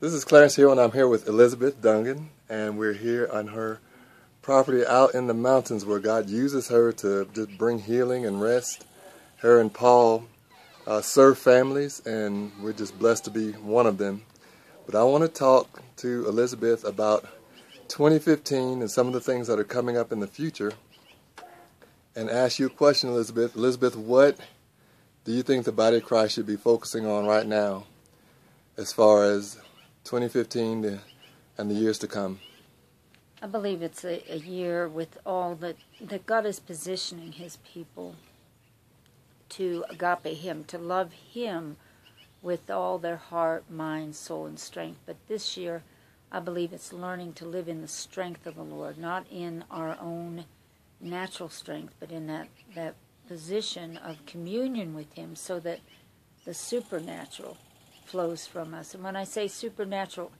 This is Clarence here, and I'm here with Elizabeth Dungan, and we're here on her property out in the mountains where God uses her to just bring healing and rest. Her and Paul serve families, and we're just blessed to be one of them. But I want to talk to Elizabeth about 2015 and some of the things that are coming up in the future, and ask you a question, Elizabeth. Elizabeth, what do you think the body of Christ should be focusing on right now as far as 2015 and the years to come? I believe it's a year with all that God is positioning His people to agape Him, to love Him with all their heart, mind, soul, and strength. But this year, I believe it's learning to live in the strength of the Lord, not in our own natural strength, but in that position of communion with Him, so that the supernatural flows from us. And when I say supernatural,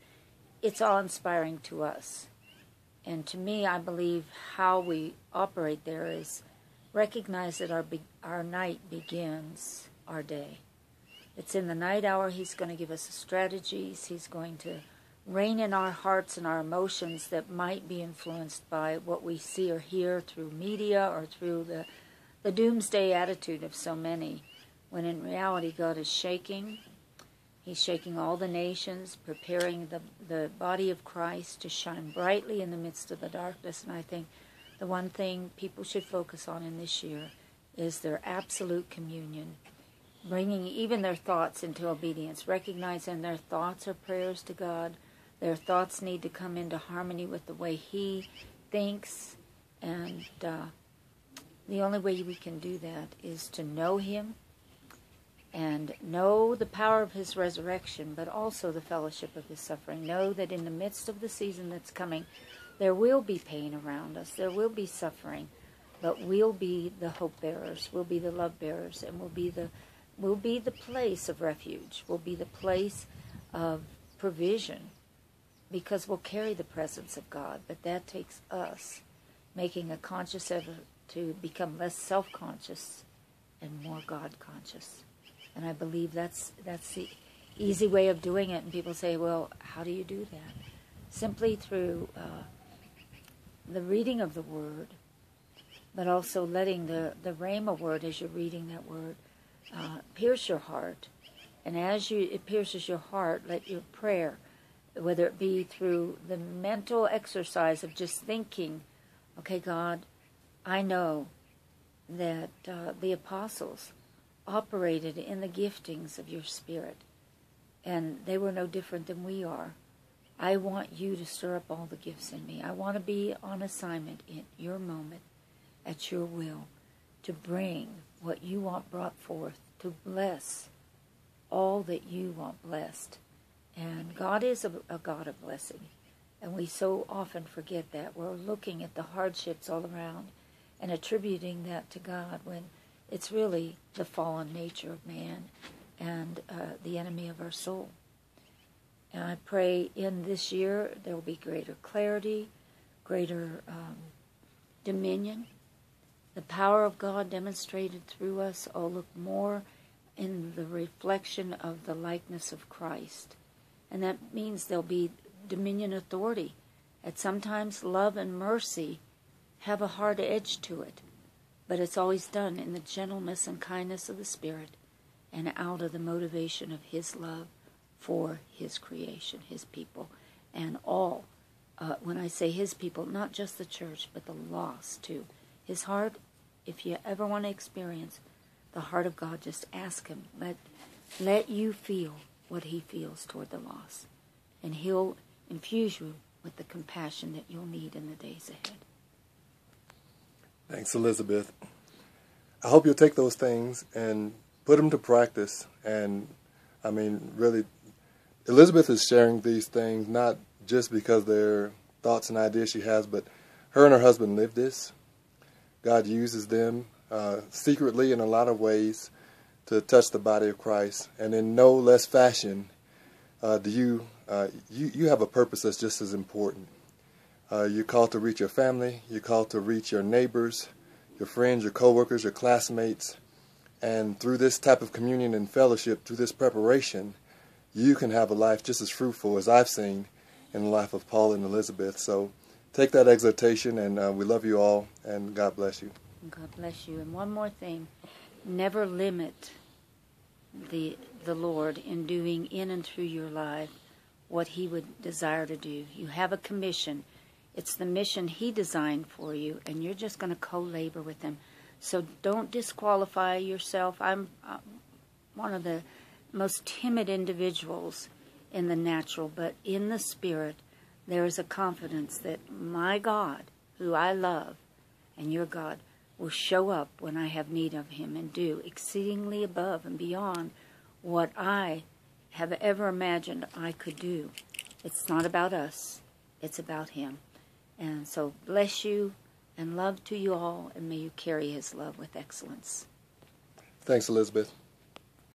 it's awe-inspiring to us. And to me, I believe how we operate there is recognize that our night begins our day. It's in the night hour He's going to give us the strategies. He's going to rein in our hearts and our emotions that might be influenced by what we see or hear through media or through the doomsday attitude of so many, when in reality God is shaking. He's shaking all the nations, preparing the body of Christ to shine brightly in the midst of the darkness. And I think the one thing people should focus on in this year is their absolute communion, bringing even their thoughts into obedience, recognizing their thoughts are prayers to God. Their thoughts need to come into harmony with the way He thinks. And the only way we can do that is to know Him and know the power of His resurrection, but also the fellowship of His suffering. Know that in the midst of the season that's coming, there will be pain around us. There will be suffering, but we'll be the hope bearers. We'll be the love bearers, and we'll be the place of refuge. We'll be the place of provision, because we'll carry the presence of God. But that takes us making a conscious effort to become less self-conscious and more God-conscious. And I believe that's the easy way of doing it. And people say, well, how do you do that? Simply through the reading of the Word, but also letting the Rhema word, as you're reading that Word, pierce your heart. And as it pierces your heart, let your prayer, whether it be through the mental exercise of just thinking, okay, God, I know that the apostles operated in the giftings of your Spirit, and they were no different than we are. I want you to stir up all the gifts in me. I want to be on assignment in your moment, at your will, to bring what you want brought forth, to bless all that you want blessed. And God is a God of blessing, and we so often forget that. We're looking at the hardships all around and attributing that to God, when it's really the fallen nature of man and the enemy of our soul. And I pray in this year there will be greater clarity, greater dominion, the power of God demonstrated through us. All look more in the reflection of the likeness of Christ. And that means there'll be dominion authority. And sometimes love and mercy have a hard edge to it, but it's always done in the gentleness and kindness of the Spirit and out of the motivation of His love for His creation, His people, and all. When I say His people, not just the church, but the lost too. His heart, if you ever want to experience the heart of God, just ask Him. Let you feel what He feels toward the lost, and He'll infuse you with the compassion that you'll need in the days ahead. Thanks, Elizabeth. I hope you'll take those things and put them to practice. And I mean, really, Elizabeth is sharing these things not just because they're thoughts and ideas she has, but her and her husband live this. God uses them secretly in a lot of ways to touch the body of Christ. And in no less fashion you have a purpose that's just as important. You're called to reach your family. You're called to reach your neighbors, your friends, your coworkers, your classmates. And through this type of communion and fellowship, through this preparation, you can have a life just as fruitful as I've seen in the life of Paul and Elizabeth. So take that exhortation, and we love you all, and God bless you. God bless you. And one more thing, never limit the Lord in doing in and through your life what he would desire to do. You have a commission. It's the mission he designed for you, and you're just going to co-labor with him. So don't disqualify yourself. I'm one of the most timid individuals in the natural, but in the spirit, there is a confidence that my God, who I love, and your God, will show up when I have need of him and do exceedingly above and beyond what I have ever imagined I could do. It's not about us. It's about him. And so bless you and love to you all, and may you carry his love with excellence. Thanks, Elizabeth.